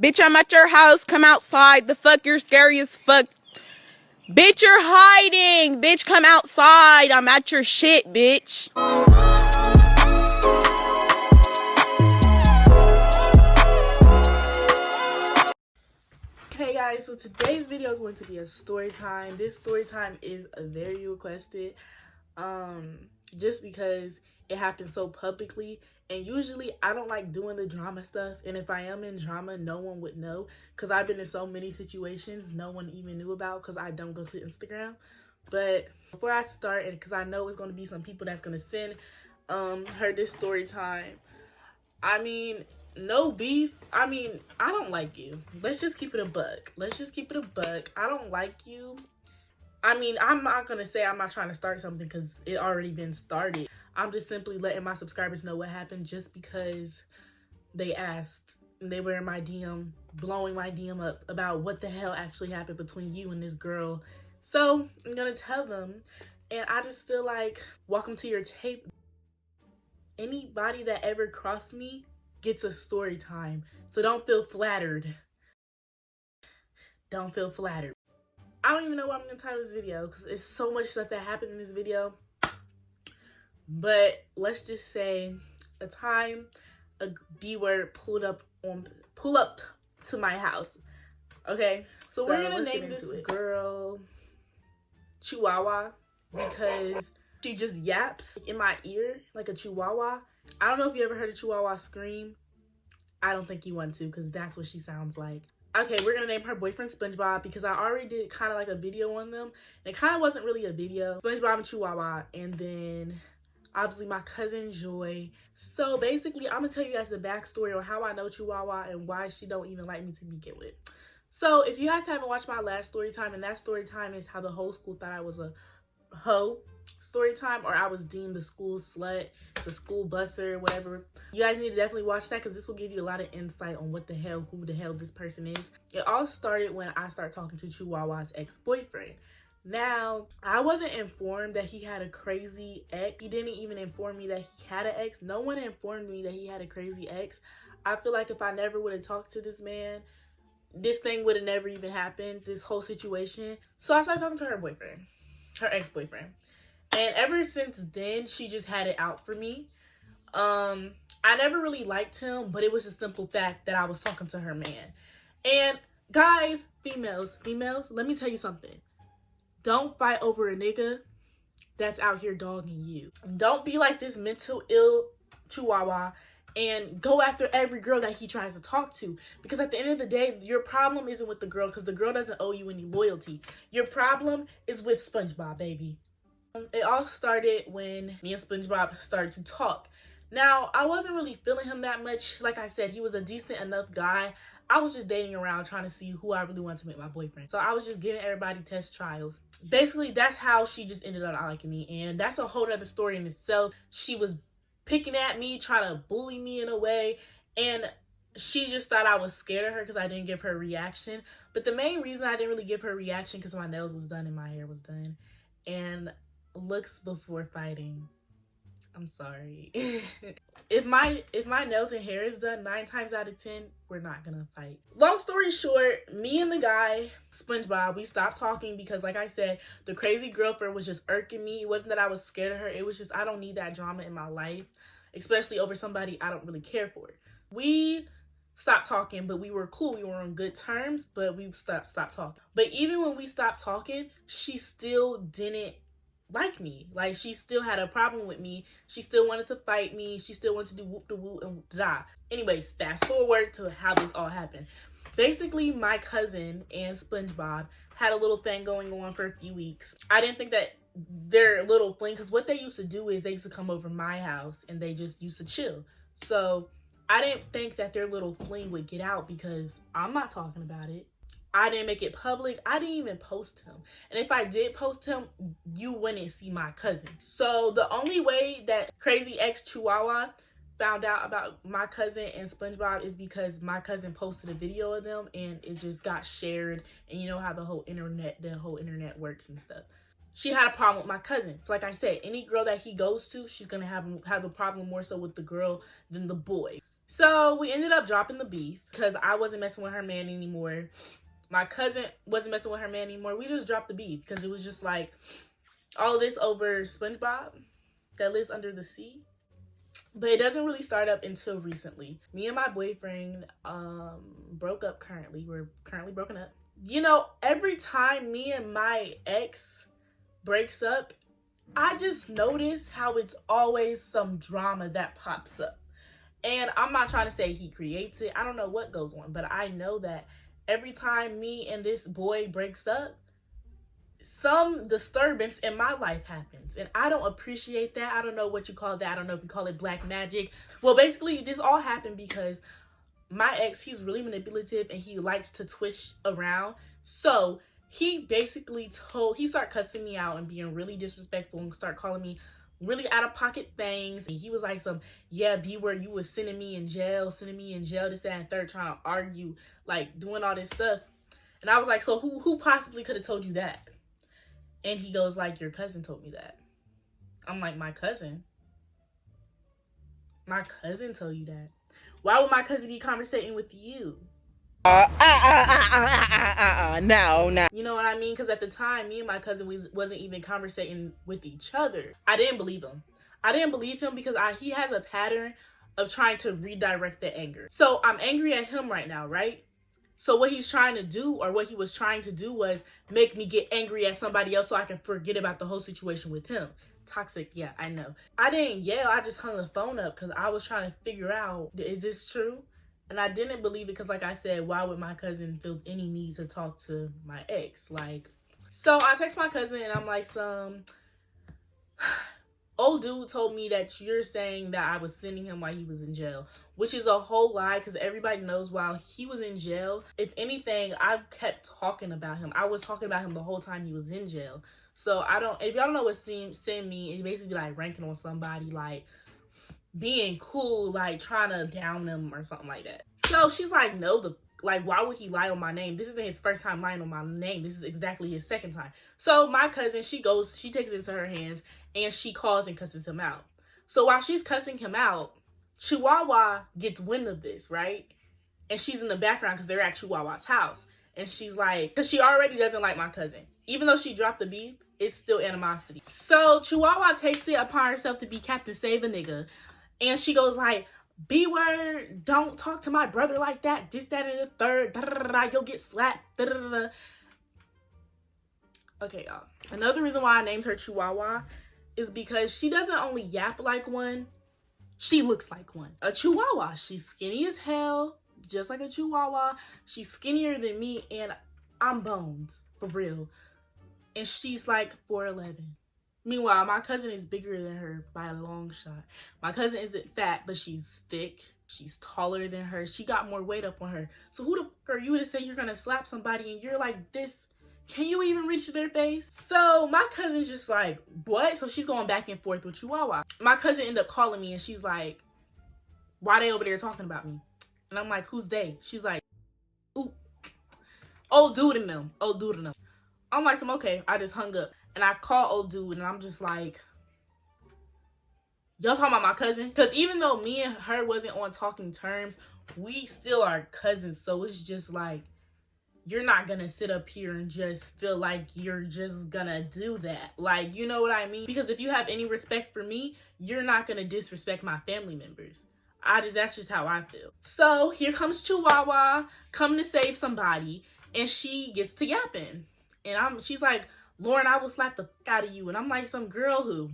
Bitch, I'm at your house. Come outside. The fuck, you're scary as fuck. Bitch, you're hiding. Bitch, come outside. I'm at your shit, bitch. Hey guys, so today's video is going to be a story time. This story time is very requested, just because it happened so publicly, and usually I don't like doing the drama stuff, and if I am in drama, no one would know, because I've been in so many situations no one even knew about, because I don't go to Instagram. But before I start, and because I know it's going to be some people that's going to send her this story time, I mean, no beef. I mean, I don't like you. Let's just keep it a buck. I don't like you. I mean, I'm not going to say I'm not trying to start something because it already been started. I'm just simply letting my subscribers know what happened just because they asked. And they were in my DM, blowing my DM up about what the hell actually happened between you and this girl. So I'm going to tell them. And I just feel like, welcome to your tape. Anybody that ever crossed me gets a story time. So don't feel flattered. Don't feel flattered. I don't even know what I'm gonna title this video because it's so much stuff that happened in this video. But let's just say a time a B word pull up to my house. Okay? So we're gonna name this girl Chihuahua because she just yaps in my ear like a chihuahua. I don't know if you ever heard a chihuahua scream. I don't think you want to because that's what she sounds like. Okay, we're going to name her boyfriend SpongeBob because I already did kind of like a video on them. And it kind of wasn't really a video. SpongeBob and Chihuahua. And then obviously my cousin Joy. So basically, I'm going to tell you guys the backstory on how I know Chihuahua and why she don't even like me to begin with. So if you guys haven't watched my last story time, and that story time is how the whole school thought I was a hoe story time, or I was deemed the school slut, the school busser, whatever. You guys need to definitely watch that because this will give you a lot of insight on who the hell this person is. It all started when I started talking to Chihuahua's ex-boyfriend. Now, I wasn't informed that he had a crazy ex. He didn't even inform me that he had an ex. No one informed me that he had a crazy ex. I feel like if I never would have talked to this man, this thing would have never even happened, this whole situation. So I started talking to her boyfriend, her ex-boyfriend. And ever since then, she just had it out for me. I never really liked him, but it was a simple fact that I was talking to her man. And guys, females, let me tell you something. Don't fight over a nigga that's out here dogging you. Don't be like this mental ill chihuahua and go after every girl that he tries to talk to. Because at the end of the day, your problem isn't with the girl because the girl doesn't owe you any loyalty. Your problem is with SpongeBob, baby. It all started when me and SpongeBob started to talk. Now, I wasn't really feeling him that much. Like I said, he was a decent enough guy. I was just dating around trying to see who I really wanted to make my boyfriend. So I was just giving everybody test trials. Basically, that's how she just ended up not liking me. And that's a whole other story in itself. She was picking at me, trying to bully me in a way. And she just thought I was scared of her because I didn't give her a reaction. But the main reason I didn't really give her a reaction because my nails was done and my hair was done. And looks before fighting. I'm sorry. if my nails and hair is done 9 times out of 10, we're not gonna fight. Long story short, me and the guy, SpongeBob, we stopped talking because, like I said, the crazy girlfriend was just irking me. It wasn't that I was scared of her. It was just I don't need that drama in my life, especially over somebody I don't really care for. We stopped talking, but we were cool. We were on good terms, but we stopped talking. But even when we stopped talking, she still didn't like me. Like, she still had a problem with me. She still wanted to fight me. She still wanted to do whoop de whoop and da. Anyways, fast forward to how this all happened. Basically, my cousin and SpongeBob had a little thing going on for a few weeks. I didn't think that their little fling, because what they used to do is they used to come over my house and they just used to chill. So I didn't think that their little fling would get out because I'm not talking about it. I didn't make it public. I didn't even post him. And if I did post him, you wouldn't see my cousin. So the only way that crazy ex Chihuahua found out about my cousin and SpongeBob is because my cousin posted a video of them and it just got shared. And you know how the whole internet works and stuff. She had a problem with my cousin. So like I said, any girl that he goes to, she's going to have a problem more so with the girl than the boy. So we ended up dropping the beef because I wasn't messing with her man anymore. My cousin wasn't messing with her man anymore. We just dropped the beef because it was just like all this over SpongeBob that lives under the sea. But it doesn't really start up until recently. Me and my boyfriend broke up currently. We're currently broken up. You know, every time me and my ex breaks up, I just notice how it's always some drama that pops up. And I'm not trying to say he creates it. I don't know what goes on, but I know that every time me and this boy breaks up, some disturbance in my life happens. And I don't appreciate that. I don't know what you call that. I don't know if you call it black magic. Well, basically, this all happened because my ex, he's really manipulative and he likes to twist around. So he basically he started cussing me out and being really disrespectful and start calling me really out of pocket things. And he was like yeah, B word, you was sending me in jail, this, that, and third, trying to argue, like doing all this stuff. And I was like, so who possibly could have told you that? And he goes like, your cousin told me that. I'm like, my cousin? My cousin told you that? Why would my cousin be conversating with you? No. You know what I mean? Because at the time, me and my cousin wasn't even conversating with each other. I didn't believe him. I didn't believe him because he has a pattern of trying to redirect the anger. So I'm angry at him right now, right? So what he's trying to do, or what he was trying to do, was make me get angry at somebody else so I can forget about the whole situation with him. Toxic, yeah, I know. I didn't yell, I just hung the phone up because I was trying to figure out, is this true? And I didn't believe it because, like I said, why would my cousin feel any need to talk to my ex? Like, so I text my cousin and I'm like, old dude told me that you're saying that I was sending him while he was in jail, which is a whole lie because everybody knows while he was in jail, if anything, I kept talking about him. I was talking about him the whole time he was in jail. So if y'all don't know what send me, it's basically like ranking on somebody, like being cool, like trying to down them or something like that. So she's like, no, why would he lie on my name? This isn't his first time lying on my name. This is exactly his second time. So my cousin, she takes it into her hands and she calls and cusses him out. So while she's cussing him out, Chihuahua gets wind of this, right? And she's in the background because they're at Chihuahua's house. And she's like, because she already doesn't like my cousin. Even though she dropped the beef, it's still animosity. So Chihuahua takes it upon herself to be Captain Save a Nigga. And she goes like, B word, don't talk to my brother like that. This, that, and the third. Da, da, da, da, you'll get slapped. Da, da, da, da. Okay, y'all. Another reason why I named her Chihuahua is because she doesn't only yap like one, she looks like one. A Chihuahua. She's skinny as hell, just like a Chihuahua. She's skinnier than me, and I'm bones, for real. And she's like 4'11". Meanwhile, my cousin is bigger than her by a long shot. My cousin isn't fat, but she's thick. She's taller than her. She got more weight up on her. So who the fuck are you to say you're gonna slap somebody and you're like this? Can you even reach their face? So my cousin's just like, what? So she's going back and forth with Chihuahua. My cousin ended up calling me and she's like, why they over there talking about me? And I'm like, who's they? She's like, ooh, old dude in them. Old dude in them. I'm like, okay. I just hung up. And I call old dude and I'm just like, y'all talking about my cousin? Because even though me and her wasn't on talking terms, we still are cousins. So it's just like, you're not gonna sit up here and just feel like you're just gonna do that. Like, you know what I mean? Because if you have any respect for me, you're not gonna disrespect my family members. That's just how I feel. So here comes Chihuahua, coming to save somebody, and she gets to yapping. And she's like, Lauren, I will slap the fuck out of you. And I'm like, some girl who?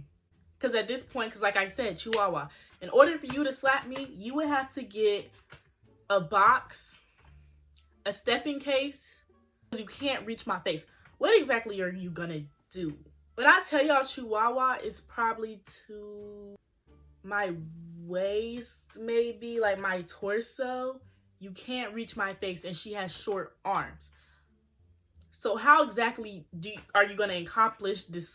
Because at this point, because like I said, Chihuahua, in order for you to slap me, you would have to get a box, a stepping case, because you can't reach my face. What exactly are you gonna do? When I tell y'all Chihuahua is probably to my waist, maybe, like my torso, you can't reach my face, and she has short arms. So how exactly are you going to accomplish this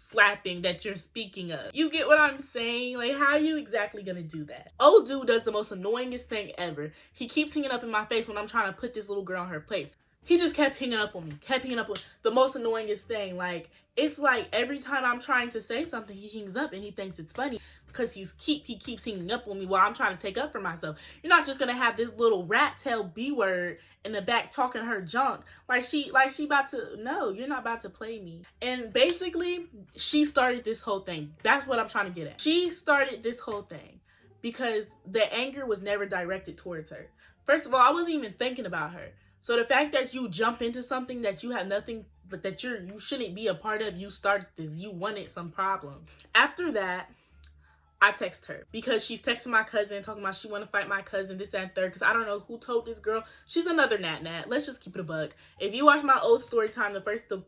slapping that you're speaking of? You get what I'm saying? Like, how are you exactly going to do that? Old dude does the most annoyingest thing ever. He keeps hanging up in my face when I'm trying to put this little girl in her place. He just kept hanging up on me. Kept hanging up on the most annoyingest thing. Like, it's like every time I'm trying to say something, he hangs up and he thinks it's funny. because he keeps hanging up on me while I'm trying to take up for myself. You're not just gonna have this little rat tail B word in the back talking her junk like she about to. No, you're not about to play me. And basically, she started this whole thing. That's what I'm trying to get at. She started this whole thing because the anger was never directed towards her. First of all, I wasn't even thinking about her. So the fact that you jump into something that you have nothing, that you shouldn't be a part of, you started this, you wanted some problem. After that, I text her because she's texting my cousin talking about she want to fight my cousin, this, that, and third, because I don't know who told this girl. She's another nat. Let's just keep it a buck. If you watch my old story time, the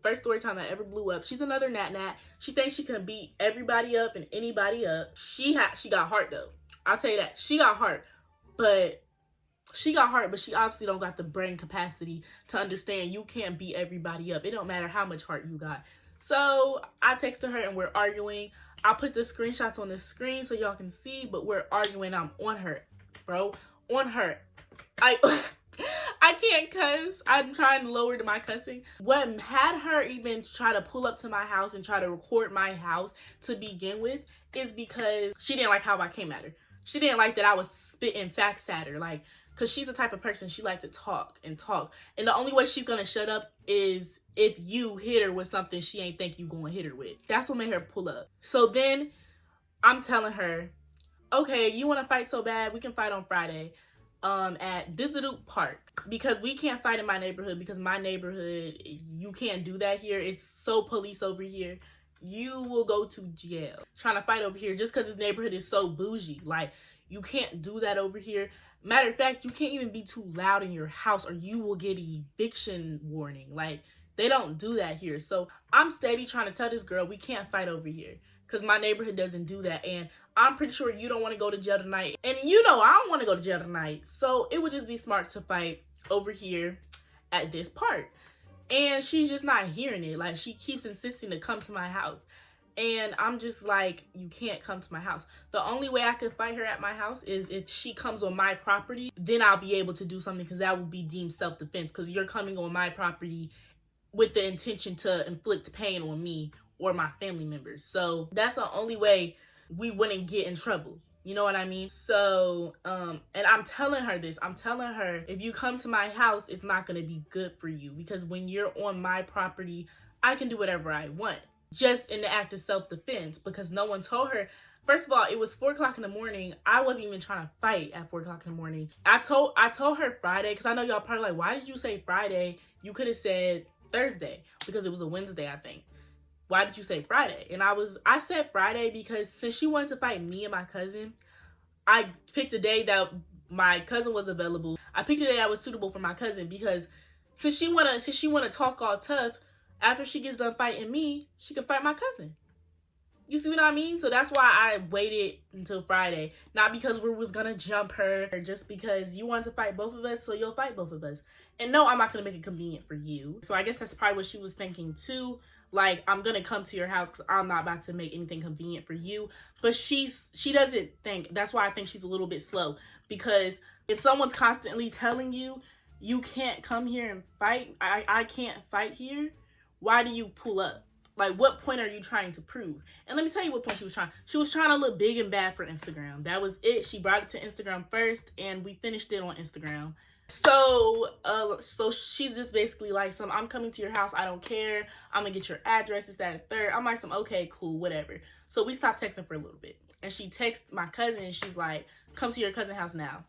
first story time that ever blew up, she's another nat. She thinks she can beat everybody up and anybody up. She got heart though. I'll tell you that. She got heart, but she obviously don't got the brain capacity to understand you can't beat everybody up. It don't matter how much heart you got. So I texted her and we're arguing. I put the screenshots on the screen so y'all can see, but we're arguing. I'm on her, bro. On her. I can't cuss. I'm trying to lower to my cussing. What had her even try to pull up to my house and try to record my house to begin with is because she didn't like how I came at her. She didn't like that I was spitting facts at her. Like, because she's the type of person, she likes to talk. And the only way she's going to shut up is if you hit her with something she ain't think you going to hit her with. That's what made her pull up. So then I'm telling her, okay, you want to fight so bad? We can fight on Friday at Diddle Park. Because we can't fight in my neighborhood because my neighborhood, you can't do that here. It's so police over here. You will go to jail. Trying to fight over here just because this neighborhood is so bougie. Like, you can't do that over here. Matter of fact, you can't even be too loud in your house or you will get an eviction warning. Like, they don't do that here. So I'm steady trying to tell this girl we can't fight over here because my neighborhood doesn't do that. And I'm pretty sure you don't want to go to jail tonight. And you know I don't want to go to jail tonight. So it would just be smart to fight over here at this park. And she's just not hearing it. Like, she keeps insisting to come to my house. And I'm just like, you can't come to my house. The only way I could fight her at my house is if she comes on my property, then I'll be able to do something because that would be deemed self-defense because you're coming on my property with the intention to inflict pain on me or my family members. So that's the only way we wouldn't get in trouble. You know what I mean? So, and I'm telling her this. I'm telling her, if you come to my house, it's not going to be good for you because when you're on my property, I can do whatever I want. Just in the act of self-defense because no one told her. First of all, it was 4 o'clock in the morning. I wasn't even trying to fight at 4 o'clock in the morning. I told her Friday because I know y'all probably like, why did you say Friday? You could have said Thursday because it was a Wednesday, I think. Why did you say Friday? And I said Friday because since she wanted to fight me and my cousin, I picked a day that my cousin was available. I picked a day that was suitable for my cousin because since she wanna talk all tough, after she gets done fighting me, she can fight my cousin. You see what I mean? So that's why I waited until Friday. Not because we was gonna jump her or just because you want to fight both of us, so you'll fight both of us. And no, I'm not gonna make it convenient for you. So I guess that's probably what she was thinking too. Like, I'm gonna come to your house because I'm not about to make anything convenient for you. But she doesn't think. That's why I think she's a little bit slow. Because if someone's constantly telling you, you can't come here and fight, I can't fight here, why do you pull up? Like, what point are you trying to prove? And let me tell you what point she was trying. She was trying to look big and bad for Instagram. That was it. She brought it to Instagram first, and we finished it on Instagram. So she's just basically like, I'm coming to your house. I don't care. I'm going to get your address, this, that, and third. I'm like, okay, cool, whatever. So we stopped texting for a little bit. And she texts my cousin, and she's like, come to your cousin's house now.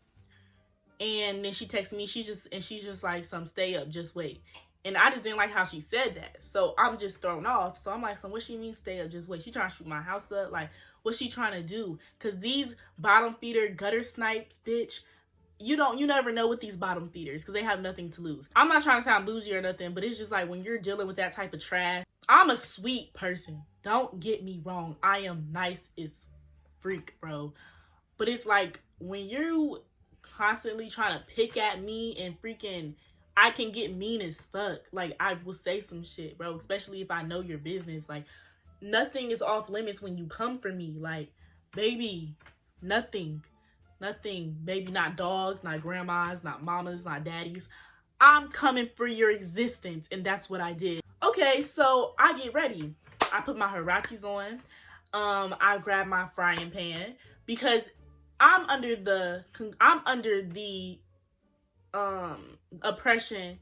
And then she texts me. She's just like, stay up, just wait. And I just didn't like how she said that. So I'm just thrown off. So I'm like, what she mean stay up, just wait? She trying to shoot my house up? Like, what's she trying to do? Because these bottom feeder gutter snipes, bitch, you never know with these bottom feeders because they have nothing to lose. I'm not trying to sound bougie or nothing, but it's just like when you're dealing with that type of trash. I'm a sweet person. Don't get me wrong. I am nice as freak, bro. But it's like when you constantly trying to pick at me and freaking... I can get mean as fuck. Like, I will say some shit, bro. Especially if I know your business. Like, nothing is off limits when you come for me. Like, baby, nothing. Nothing. Baby, not dogs, not grandmas, not mamas, not daddies. I'm coming for your existence. And that's what I did. Okay, so I get ready. I put my Hirachis on. I grabbed my frying pan because I'm under the oppression.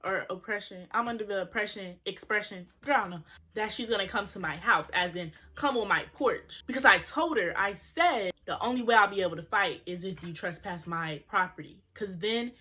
I'm under the expression, girl, I don't know, that she's gonna come to my house, as in come on my porch. Because I told her, I said, the only way I'll be able to fight is if you trespass my property. Because then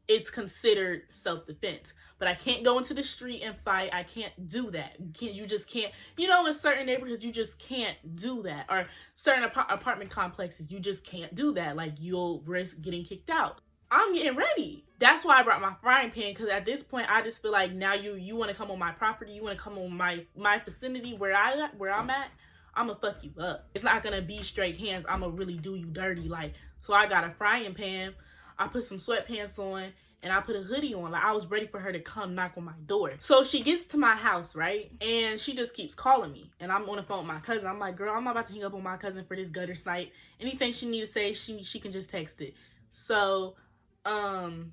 it's considered self-defense. But I can't go into the street and fight. I can't do that. You just can't. You know, in certain neighborhoods, you just can't do that. Or certain apartment complexes, you just can't do that. Like, you'll risk getting kicked out. I'm getting ready. That's why I brought my frying pan, because at this point, I just feel like now you want to come on my property, you want to come on my vicinity where I'm at, I'm gonna fuck you up. It's not gonna be straight hands. I'm gonna really do you dirty. Like, so I got a frying pan, I put some sweatpants on, and I put a hoodie on. Like, I was ready for her to come knock on my door. So she gets to my house, right? And she just keeps calling me. And I'm on the phone with my cousin. I'm like, girl, I'm about to hang up on my cousin for this gutter snipe. Anything she need to say, she can just text it. So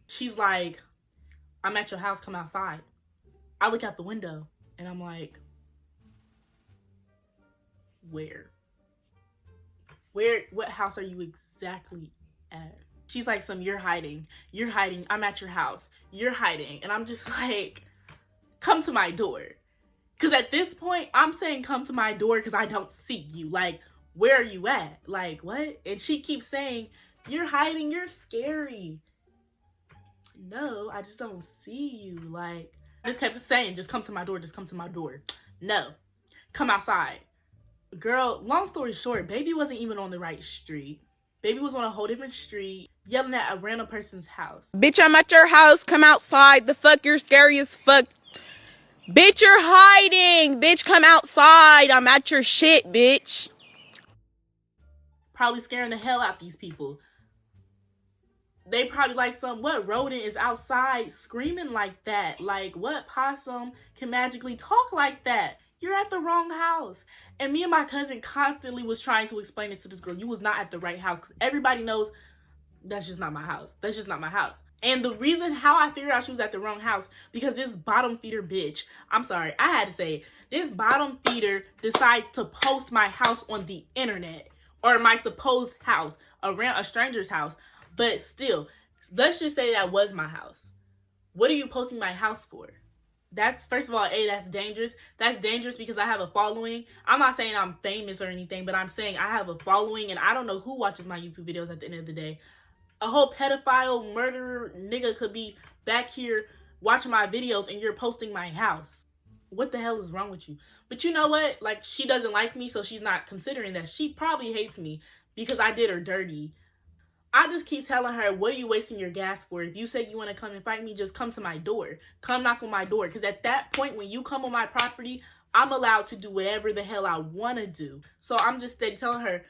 she's like, I'm at your house, come outside. I look out the window and I'm like, what house are you exactly at? She's like, you're hiding, I'm at your house, you're hiding. And I'm just like, come to my door. Because at this point, I'm saying come to my door because I don't see you. Like, where are you at? Like, what? And she keeps saying, you're hiding, you're scary. No, I just don't see you. Like, I just kept saying, just come to my door, just come to my door. No, come outside. Girl, long story short, baby wasn't even on the right street. Baby was on a whole different street, yelling at a random person's house. Bitch, I'm at your house, come outside. The fuck, you're scary as fuck. Bitch, you're hiding. Bitch, come outside. I'm at your shit, bitch. Probably scaring the hell out these people. They probably like, what rodent is outside screaming like that? Like, what possum can magically talk like that? You're at the wrong house. And me and my cousin constantly was trying to explain this to this girl. You was not at the right house. Because everybody knows that's just not my house. That's just not my house. And the reason how I figured out she was at the wrong house, because this bottom feeder bitch, I'm sorry, I had to say it. This bottom feeder decides to post my house on the internet. Or my supposed house. Around a stranger's house. But still, let's just say that was my house. What are you posting my house for? That's, first of all, that's dangerous. That's dangerous because I have a following. I'm not saying I'm famous or anything, but I'm saying I have a following and I don't know who watches my YouTube videos at the end of the day. A whole pedophile, murderer nigga could be back here watching my videos and you're posting my house. What the hell is wrong with you? But you know what? Like, she doesn't like me, so she's not considering that. She probably hates me because I did her dirty. I just keep telling her, what are you wasting your gas for? If you say you want to come and fight me, just come to my door. Come knock on my door. Because at that point, when you come on my property, I'm allowed to do whatever the hell I want to do. So I'm just steady telling her,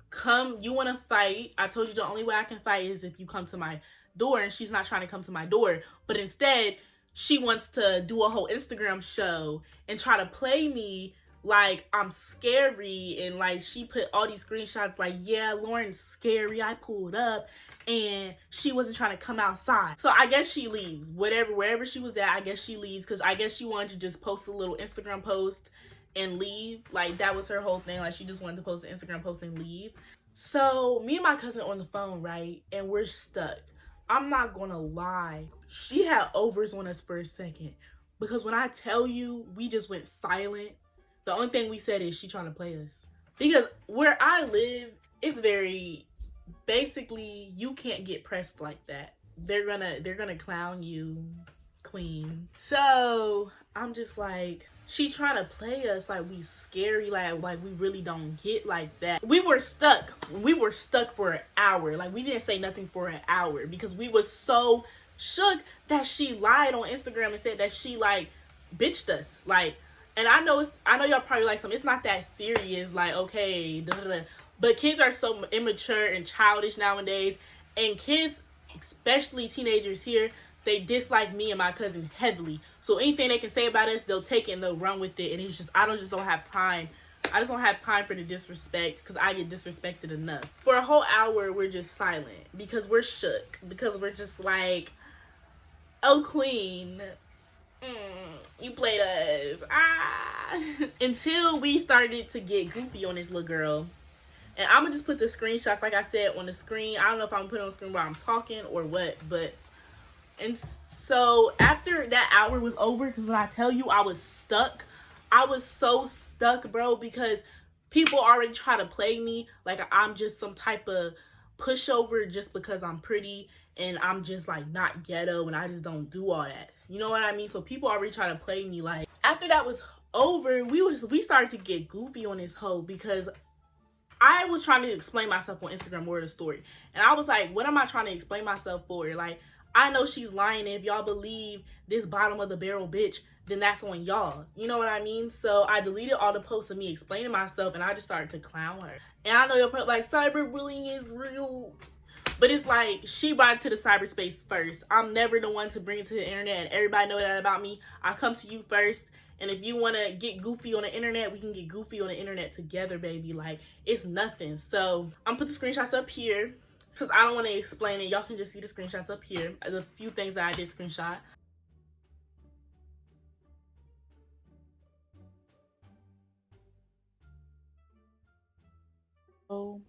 come, you want to fight. I told you the only way I can fight is if you come to my door. And she's not trying to come to my door. But instead, she wants to do a whole Instagram show and try to play me like I'm scary, and like she put all these screenshots like, yeah, Lauren's scary, I pulled up and she wasn't trying to come outside. So I guess she leaves. Wherever she was at, I guess she leaves because I guess she wanted to just post a little Instagram post and leave. Like, that was her whole thing. Like, she just wanted to post an Instagram post and leave. So me and my cousin on the phone, right? And we're stuck. I'm not gonna lie. She had overs on us for a second because when I tell you, we just went silent. The only thing we said is she trying to play us. Because where I live, it's very, basically, you can't get pressed like that. They're gonna clown you, queen. So I'm just like, she trying to play us like we scary, like we really don't get like that. We were stuck for an hour. Like, we didn't say nothing for an hour because we was so shook that she lied on Instagram and said that she like bitched us. Like, and I know y'all probably like it's not that serious, like, okay, but kids are so immature and childish nowadays, and kids, especially teenagers here, they dislike me and my cousin heavily. So anything they can say about us, they'll take it and they'll run with it, and it's just, I just don't have time. I just don't have time for the disrespect because I get disrespected enough. For a whole hour, we're just silent because we're shook, because we're just like, oh, queen, You played us. Until we started to get goofy on this little girl. And I'm gonna just put the screenshots, like I said, on the screen. I don't know if I'm gonna put it on the screen while I'm talking or what, but. And so after that hour was over, because when I tell you I was stuck, I was so stuck, bro, because people already try to play me like I'm just some type of pushover just because I'm pretty and I'm just like not ghetto and I just don't do all that. You know what I mean? So people already try to play me. Like after that was over, we started to get goofy on this hoe because I was trying to explain myself on Instagram or the story. And I was like, what am I trying to explain myself for? Like, I know she's lying. If y'all believe this bottom of the barrel bitch, then that's on y'all. You know what I mean? So I deleted all the posts of me explaining myself and I just started to clown her. And I know you're probably like, cyberbullying is real. But it's like, she brought it to the cyberspace first. I'm never the one to bring it to the internet and everybody know that about me. I come to you first. And if you want to get goofy on the internet, we can get goofy on the internet together, baby. Like, it's nothing. So, I'm going to put the screenshots up here. Because I don't want to explain it. Y'all can just see the screenshots up here. There's a few things that I did screenshot. So,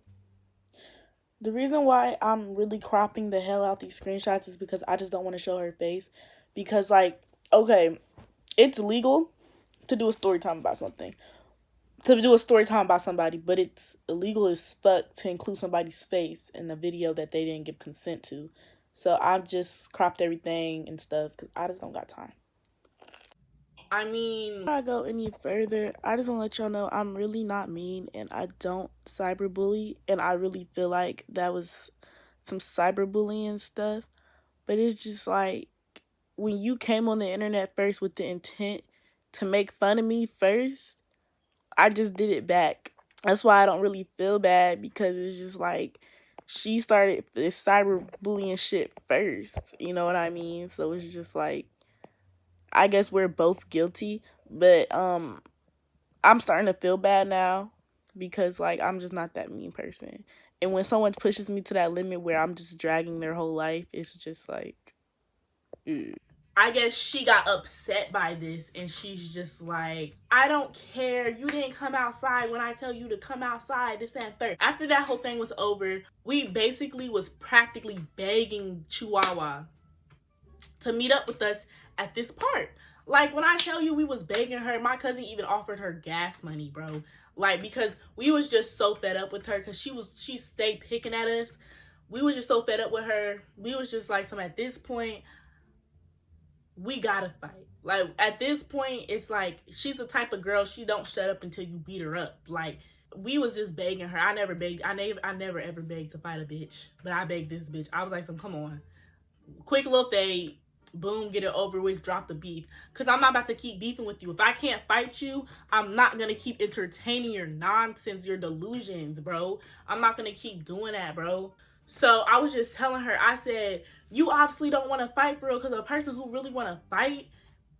the reason why I'm really cropping the hell out these screenshots is because I just don't want to show her face. Because, like, okay, it's legal to do a story time about something. To do a story time about somebody, but it's illegal as fuck to include somebody's face in a video that they didn't give consent to. So I've just cropped everything and stuff because I just don't got time. I mean, before I go any further, I just want to let y'all know I'm really not mean and I don't cyberbully. And I really feel like that was some cyberbullying stuff. But it's just like when you came on the internet first with the intent to make fun of me first, I just did it back. That's why I don't really feel bad because it's just like she started this cyberbullying shit first. You know what I mean? So it's just like I guess we're both guilty, but I'm starting to feel bad now because like I'm just not that mean person. And when someone pushes me to that limit where I'm just dragging their whole life, it's just like I guess she got upset by this and she's just like, I don't care. You didn't come outside when I tell you to come outside, this and third. After that whole thing was over, we basically was practically begging Chihuahua to meet up with us at this park. Like when I tell you we was begging her, my cousin even offered her gas money, bro. Like because we was just so fed up with her because she stayed picking at us. We was just so fed up with her. We was just like, so at this point, we gotta fight. Like at this point, it's like she's the type of girl, she don't shut up until you beat her up. Like we was just begging her. I never never ever begged to fight a bitch, but I begged this bitch. I was like, come on, quick little fade, boom, get it over with, drop the beef. Because I'm not about to keep beefing with you. If I can't fight you, I'm not gonna keep entertaining your nonsense, your delusions, bro. I'm not gonna keep doing that, bro. So I was just telling her, I said, you obviously don't want to fight for real because a person who really want to fight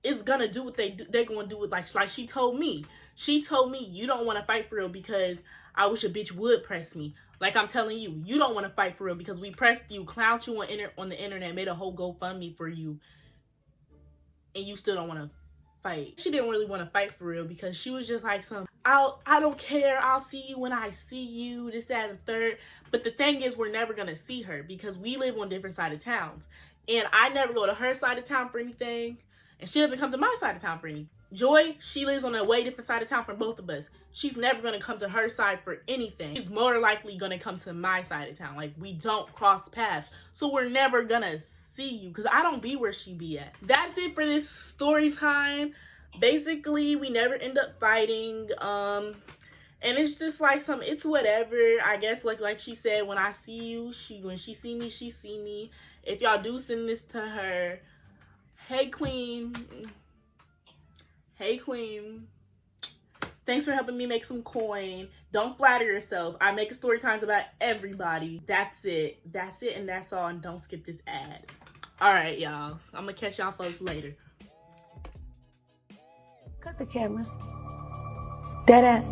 is going to do what they're going to do with, like she told me. She told me you don't want to fight for real because I wish a bitch would press me. Like I'm telling you, you don't want to fight for real because we pressed you, clowned you on the internet, made a whole GoFundMe for you, and you still don't want to fight. She didn't really want to fight for real because she was just like I don't care, I'll see you when I see you, this, that, and the third. But the thing is, we're never gonna see her because we live on different side of towns. And I never go to her side of town for anything. And she doesn't come to my side of town for anything. Joy, she lives on a way different side of town from both of us. She's never gonna come to her side for anything. She's more likely gonna come to my side of town. Like we don't cross paths. So we're never gonna see you because I don't be where she be at. That's it for this story time. Basically, we never end up fighting. And it's just like it's whatever. I guess like she said, when I see you, when she see me, she see me. If y'all do send this to her, hey queen. Hey queen. Thanks for helping me make some coin. Don't flatter yourself. I make story times about everybody. That's it. That's it and that's all. And don't skip this ad. Alright, y'all. I'm gonna catch y'all folks later. Cut the cameras. Dead ass.